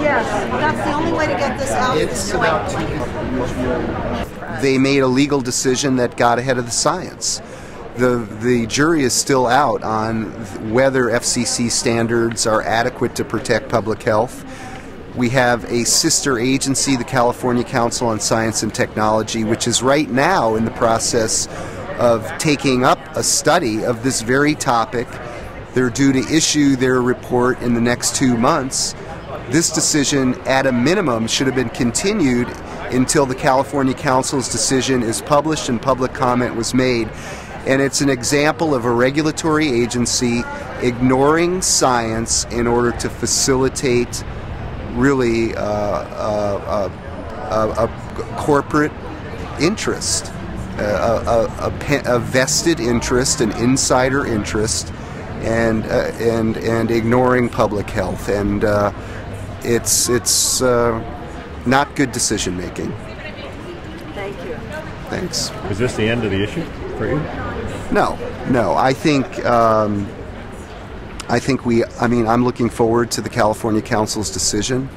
Yes. That's the only way to get this out. They made a legal decision that got ahead of the science. The jury is still out on whether FCC standards are adequate to protect public health. We have a sister agency, the California Council on Science and Technology, which is right now in the process of taking up a study of this very topic. They're due to issue their report in the next 2 months. This decision, at a minimum, should have been continued until the California Council's decision is published and public comment was made. And it's an example of a regulatory agency ignoring science in order to facilitate really a corporate interest, a vested interest, an insider interest, and ignoring public health. And it's not good decision making. Thank you. Thanks. Is this the end of the issue for you? No. I think I'm looking forward to the California Council's decision.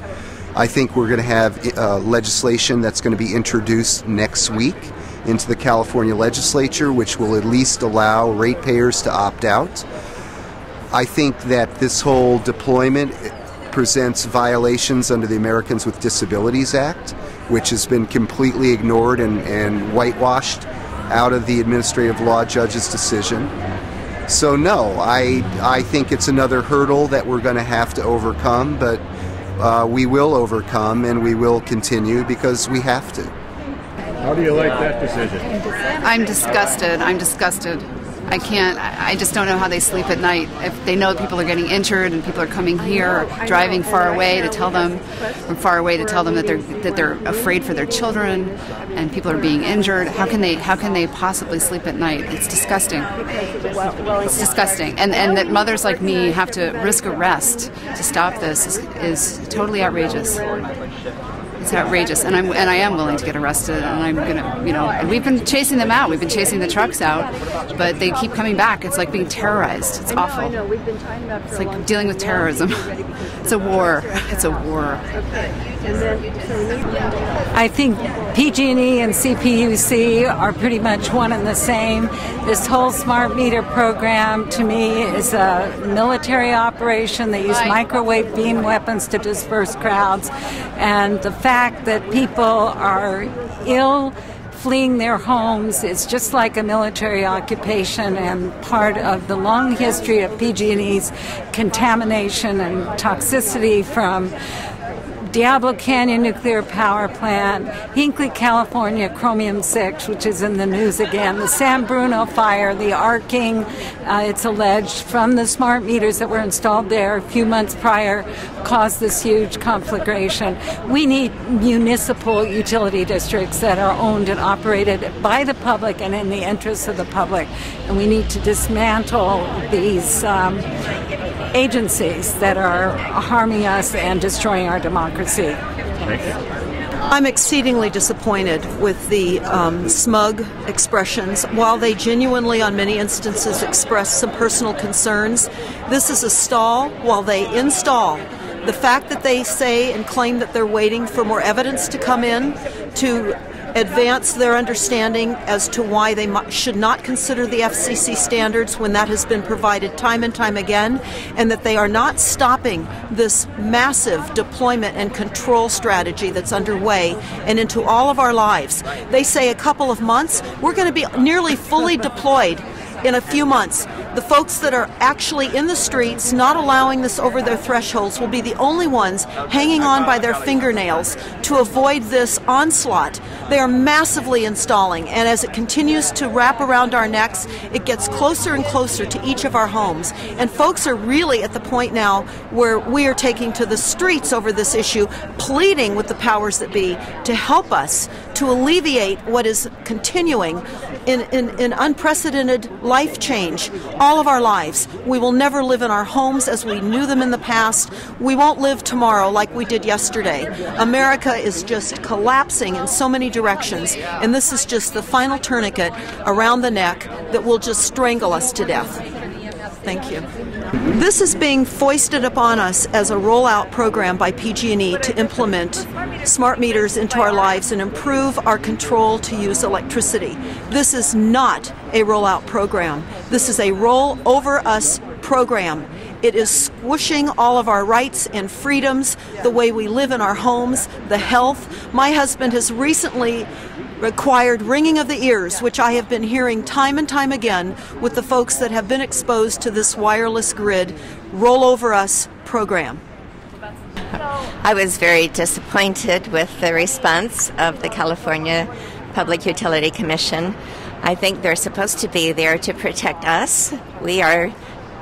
I think we're going to have legislation that's going to be introduced next week into the California legislature, which will at least allow ratepayers to opt out. I think that this whole deployment presents violations under the Americans with Disabilities Act, which has been completely ignored and whitewashed out of the administrative law judge's decision. So no, I think it's another hurdle that we're going to have to overcome, but we will overcome and we will continue because we have to. How do you like that decision? I'm disgusted. I just don't know how they sleep at night. If they know people are getting injured and people are coming here, driving far away to tell them that they're afraid for their children and people are being injured, how can they possibly sleep at night? It's disgusting. It's disgusting. And that mothers like me have to risk arrest to stop this is totally outrageous. It's outrageous, and I am willing to get arrested, and I'm gonna, and we've been chasing them out. We've been chasing the trucks out, but they keep coming back. It's like being terrorized. It's awful. It's like dealing with terrorism. It's a war. It's a war. I think PG&E and CPUC are pretty much one and the same. This whole smart meter program, to me, is a military operation. They use microwave beam weapons to disperse crowds, and the fact that people are fleeing their homes is just like a military occupation and part of the long history of PG&E's contamination and toxicity from Diablo Canyon Nuclear Power Plant, Hinkley, California, Chromium-6, which is in the news again, the San Bruno fire, the arcing, it's alleged, from the smart meters that were installed there a few months prior caused this huge conflagration. We need municipal utility districts that are owned and operated by the public and in the interests of the public. And we need to dismantle these agencies that are harming us and destroying our democracy. I'm exceedingly disappointed with the smug expressions. While they genuinely, on many instances, express some personal concerns, this is a stall while they install. The fact that they say and claim that they're waiting for more evidence to come in to advance their understanding as to why they should not consider the FCC standards when that has been provided time and time again, and that they are not stopping this massive deployment and control strategy that's underway and into all of our lives. They say a couple of months, we're going to be nearly fully deployed in a few months. The folks that are actually in the streets, not allowing this over their thresholds, will be the only ones hanging on by their fingernails to avoid this onslaught. They are massively installing, and as it continues to wrap around our necks, it gets closer and closer to each of our homes. And folks are really at the point now where we are taking to the streets over this issue, pleading with the powers that be to help us to alleviate what is continuing in unprecedented life change all of our lives. We will never live in our homes as we knew them in the past. We won't live tomorrow like we did yesterday. America is just collapsing in so many directions, and this is just the final tourniquet around the neck that will just strangle us to death. Thank you. This is being foisted upon us as a rollout program by PG&E to implement smart meters into our lives and improve our control to use electricity. This is not a rollout program. This is a roll over us program. It is squishing all of our rights and freedoms, the way we live in our homes, the health. My husband has recently required ringing of the ears, which I have been hearing time and time again with the folks that have been exposed to this wireless grid roll over us program. I was very disappointed with the response of the California Public Utility Commission. I think they're supposed to be there to protect us. We are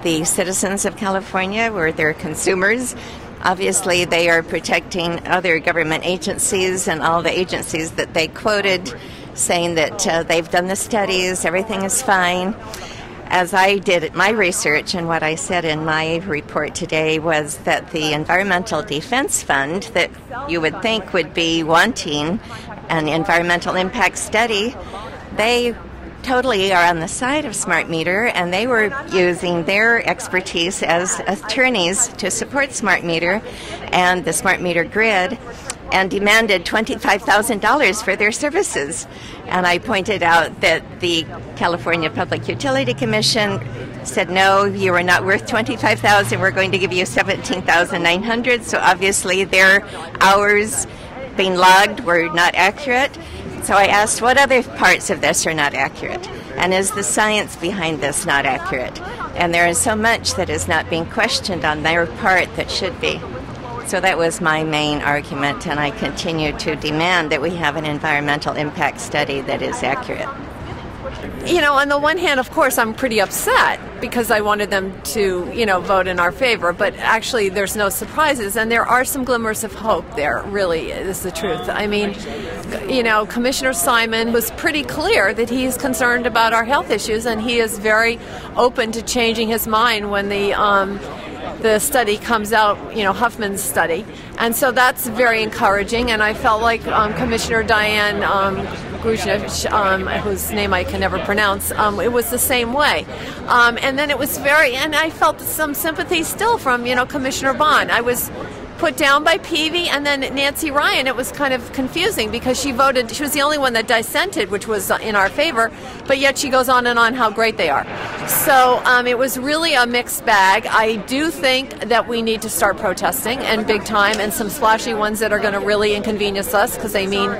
the citizens of California, we're their consumers. Obviously, they are protecting other government agencies and all the agencies that they quoted, saying that they've done the studies, everything is fine. As I did my research, and what I said in my report today was that the Environmental Defense Fund, that you would think would be wanting an environmental impact study, they totally are on the side of smart meter, and they were using their expertise as attorneys to support smart meter and the smart meter grid, and demanded $25,000 for their services. And I pointed out that the California Public Utility Commission said, no, you are not worth $25,000, we're going to give you $17,900. So obviously their hours being logged were not accurate. So I asked, what other parts of this are not accurate? And is the science behind this not accurate? And there is so much that is not being questioned on their part that should be. So that was my main argument, and I continue to demand that we have an environmental impact study that is accurate. You know, on the one hand, of course, I'm pretty upset because I wanted them to, you know, vote in our favor. But actually, there's no surprises, and there are some glimmers of hope there, really, is the truth. I mean, you know, Commissioner Simon was pretty clear that he's concerned about our health issues, and he is very open to changing his mind when the study comes out, you know, Huffman's study. And so that's very encouraging, and I felt like Commissioner Diane Gruzhnich, whose name I can never pronounce, it was the same way. And then it was and I felt some sympathy still from, you know, Commissioner Bond. I was put down by Peavy, and then Nancy Ryan, it was kind of confusing because she was the only one that dissented, which was in our favor, but yet she goes on and on how great they are. So it was really a mixed bag. I do think that we need to start protesting, and big time, and some splashy ones that are going to really inconvenience us, because they mean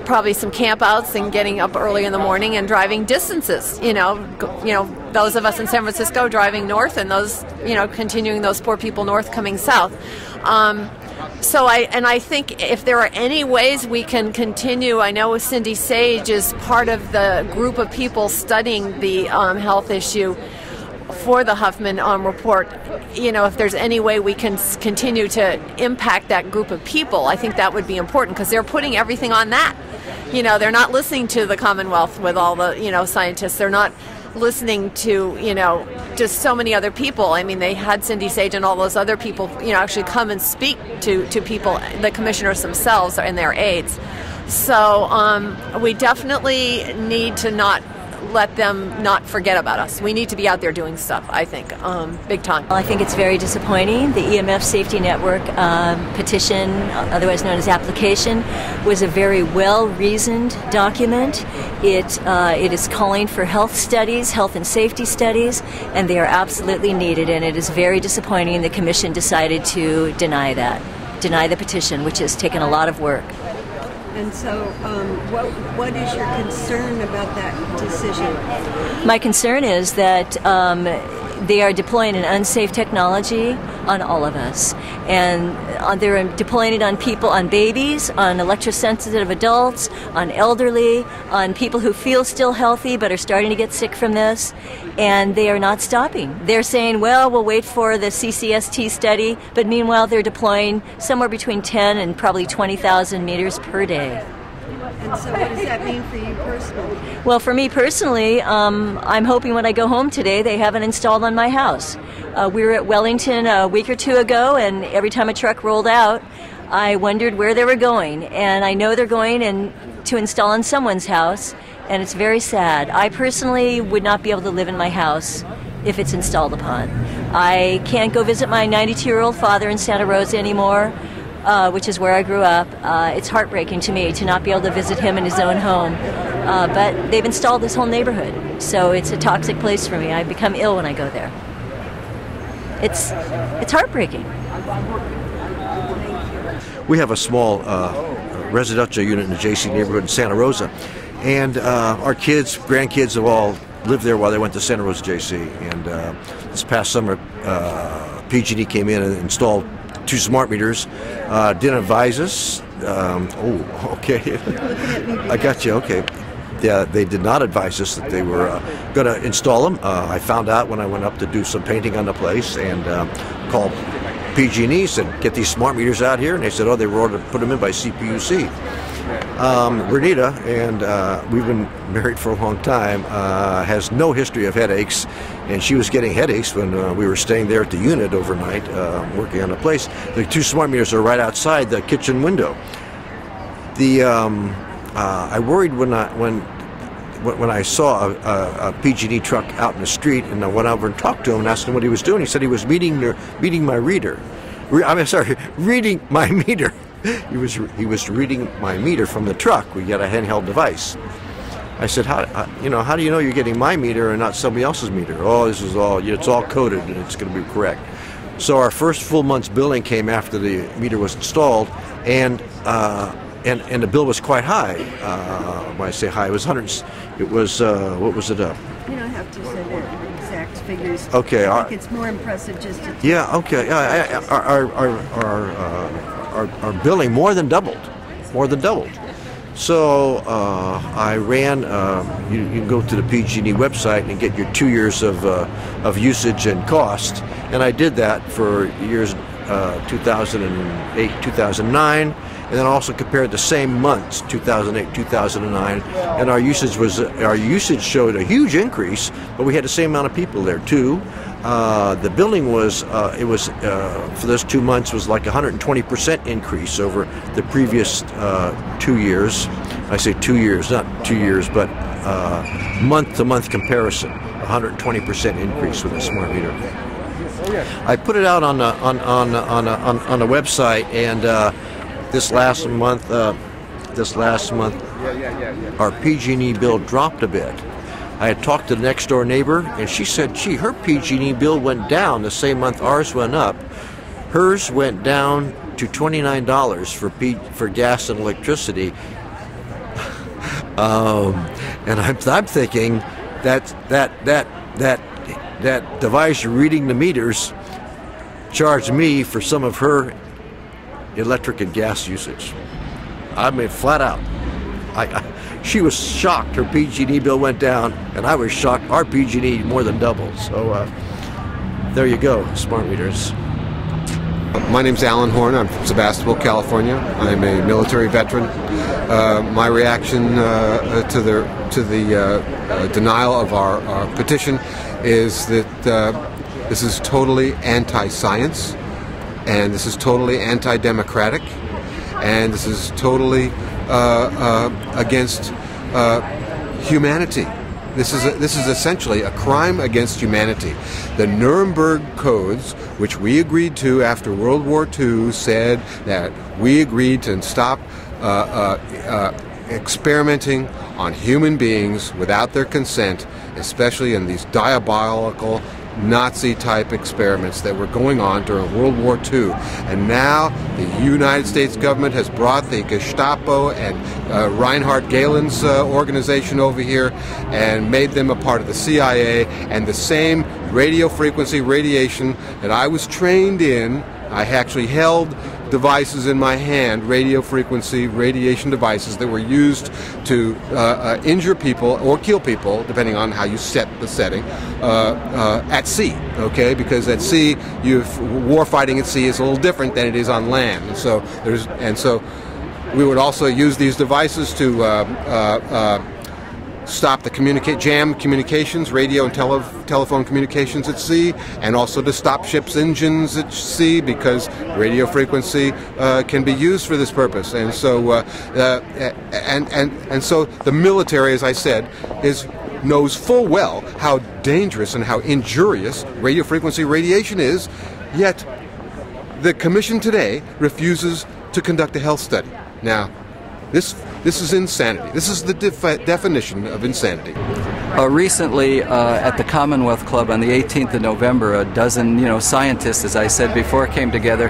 probably some campouts and getting up early in the morning and driving distances. You know, those of us in San Francisco driving north, and those, you know, continuing those poor people north coming south. So I think if there are any ways we can continue, I know Cindy Sage is part of the group of people studying the health issue for the Huffman report. You know, if there's any way we can continue to impact that group of people, I think that would be important, because they're putting everything on that. You know, they're not listening to the Commonwealth with all the, you know, scientists. They're not listening to, you know, just so many other people. I mean, they had Cindy Sage and all those other people, you know, actually come and speak to people, the commissioners themselves and their aides. So we definitely need to not let them not forget about us. We need to be out there doing stuff, I think, big time. Well, I think it's very disappointing. The EMF Safety Network petition, otherwise known as application, was a very well-reasoned document. It is calling for health studies, health and safety studies, and they are absolutely needed, and it is very disappointing the Commission decided to deny the petition, which has taken a lot of work. And so what is your concern about that decision? My concern is that they are deploying an unsafe technology on all of us. And they're deploying it on people, on babies, on electrosensitive adults, on elderly, on people who feel still healthy but are starting to get sick from this. And they are not stopping. They're saying, well, we'll wait for the CCST study, but meanwhile they're deploying somewhere between 10 and probably 20,000 meters per day. And so what does that mean for you personally? Well, for me personally, I'm hoping when I go home today they have it installed on my house. We were at Wellington a week or two ago, and every time a truck rolled out, I wondered where they were going. And I know they're going to install in someone's house, and it's very sad. I personally would not be able to live in my house if it's installed upon. I can't go visit my 92-year-old father in Santa Rosa anymore, which is where I grew up. It's heartbreaking to me to not be able to visit him in his own home. But they've installed this whole neighborhood, so it's a toxic place for me. I become ill when I go there. It's heartbreaking. We have a small residential unit in the JC neighborhood in Santa Rosa, and our kids, grandkids have all lived there while they went to Santa Rosa JC. And this past summer, PG&E came in and installed 2 smart meters. Didn't advise us. Oh, okay. I got you. Okay. Yeah, they did not advise us that they were going to install them. I found out when I went up to do some painting on the place and called PG&E, said, get these smart meters out here. And they said, oh, they were ordered to put them in by CPUC. Renita, and we've been married for a long time, has no history of headaches, and she was getting headaches when we were staying there at the unit overnight, working on the place. The 2 smart meters are right outside the kitchen window. I worried when I saw a PG&E truck out in the street, and I went over and talked to him and asked him what he was doing. He said he was reading my reader. Reading my meter. He was reading my meter from the truck. We got a handheld device. I said, how do you know you're getting my meter and not somebody else's meter? Oh, it's all coded and it's going to be correct. So our first full month's billing came after the meter was installed, and the bill was quite high. When I say high, it was hundreds. It was what was it? You don't have to say the exact figures. Okay. I think it's more impressive just to. Yeah. Okay. Our billing more than doubled. So I ran. You can go to the PG&E website and get your 2 years of usage and cost, and I did that for years 2008, 2009, and then also compared the same months, 2008, 2009, and our usage showed a huge increase, but we had the same amount of people there too. The billing was for those 2 months was like 120% increase over the previous 2 years. I say 2 years, not 2 years, but month-to-month comparison, 120% increase with a smart meter. I put it out on the website, and this last month, our PG&E bill dropped a bit. I had talked to the next door neighbor, and she said, gee, her PG&E bill went down the same month ours went up. Hers went down to $29 for gas and electricity. And I'm thinking that device reading the meters charged me for some of her electric and gas usage. I mean, flat out. She was shocked her PG&E bill went down, and I was shocked our PG&E more than doubled. So there you go, smart meters. My name's Alan Horn. I'm from Sebastopol, California. I'm a military veteran. My reaction to the denial of our petition is that this is totally anti-science, and this is totally anti-democratic, and this is totally against humanity. This is essentially a crime against humanity. The Nuremberg Codes, which we agreed to after World War II, said that we agreed to stop experimenting on human beings without their consent, especially in these diabolical Nazi-type experiments that were going on during World War II. And now the United States government has brought the Gestapo and Reinhard Gehlen's organization over here and made them a part of the CIA, and the same radio frequency radiation that I was trained in. I actually held devices in my hand, radio frequency radiation devices that were used to injure people or kill people, depending on how you set the setting, at sea. Okay, because at sea, war fighting at sea is a little different than it is on land, and so we would also use these devices to stop the jam communications, radio and telephone communications at sea, and also to stop ships' engines at sea, because radio frequency can be used for this purpose. And so, and so the military, as I said, is knows full well how dangerous and how injurious radio frequency radiation is, yet the Commission today refuses to conduct a health study. Now, this is insanity. This is the definition of insanity. Recently, at the Commonwealth Club on the 18th of November, a dozen, scientists, as I said before, came together,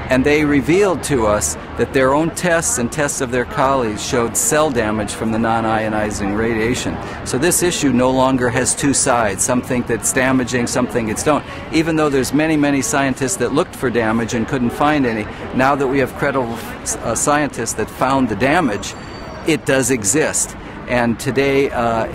and they revealed to us that their own tests and tests of their colleagues showed cell damage from the non-ionizing radiation. So this issue no longer has two sides. Some think that it's damaging, some think it's don't. Even though there's many, many scientists that looked for damage and couldn't find any, now that we have credible scientists that found the damage, it does exist. And today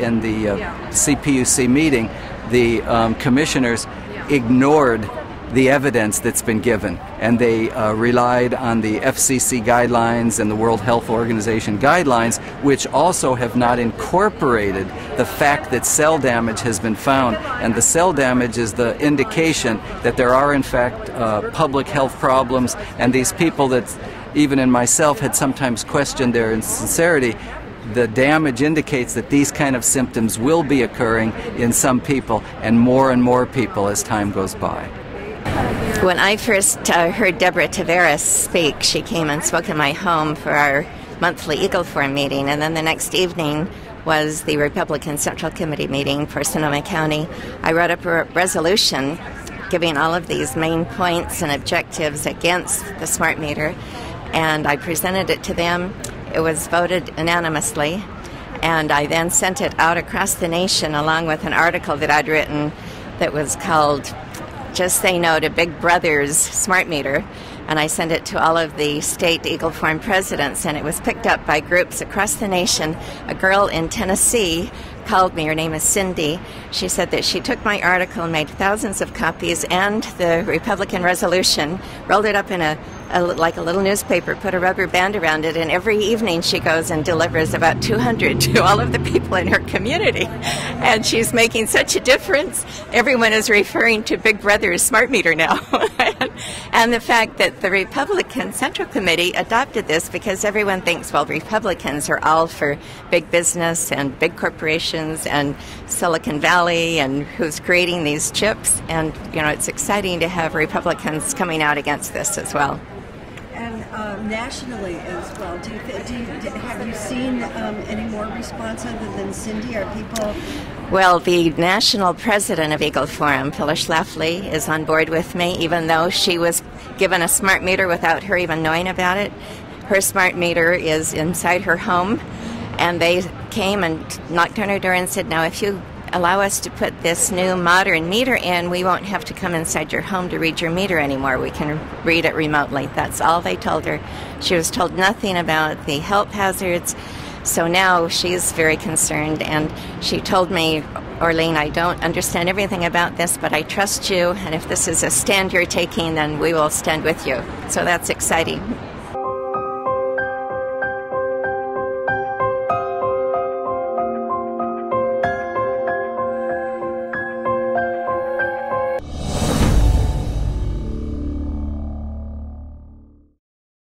in the CPUC meeting, the commissioners ignored the evidence that's been given, and they relied on the FCC guidelines and the World Health Organization guidelines, which also have not incorporated the fact that cell damage has been found. And the cell damage is the indication that there are in fact public health problems, and these people that even in myself had sometimes questioned their sincerity, the damage indicates that these kind of symptoms will be occurring in some people and more people as time goes by. When I first heard Deborah Taveras speak, she came and spoke in my home for our monthly Eagle Forum meeting, and then the next evening was the Republican Central Committee meeting for Sonoma County. I wrote up a resolution giving all of these main points and objectives against the smart meter, and I presented it to them. It was voted unanimously, and I then sent it out across the nation along with an article that I'd written that was called Just Say No to Big Brother's Smart Meter, and I sent it to all of the state Eagle Forum presidents, and it was picked up by groups across the nation. A girl in Tennessee called me. Her name is Cindy. She said that she took my article and made thousands of copies and the Republican resolution, rolled it up in like a little newspaper, put a rubber band around it, and every evening she goes and delivers about 200 to all of the people in her community. And she's making such a difference. Everyone is referring to Big Brother's smart meter now. And the fact that the Republican Central Committee adopted this, because everyone thinks, well, Republicans are all for big business and big corporations and Silicon Valley and who's creating these chips. And, it's exciting to have Republicans coming out against this as well. And nationally as well, have you seen any more response other than Cindy? Are people... Well, the national president of Eagle Forum, Phyllis Schlafly, is on board with me, even though she was given a smart meter without her even knowing about it. Her smart meter is inside her home, and they came and knocked on her door and said, now, if you allow us to put this new modern meter in, we won't have to come inside your home to read your meter anymore. We can read it remotely. That's all they told her. She was told nothing about the health hazards. So now she's very concerned, and she told me, Orlean, I don't understand everything about this, but I trust you, and if this is a stand you're taking, then we will stand with you. So that's exciting.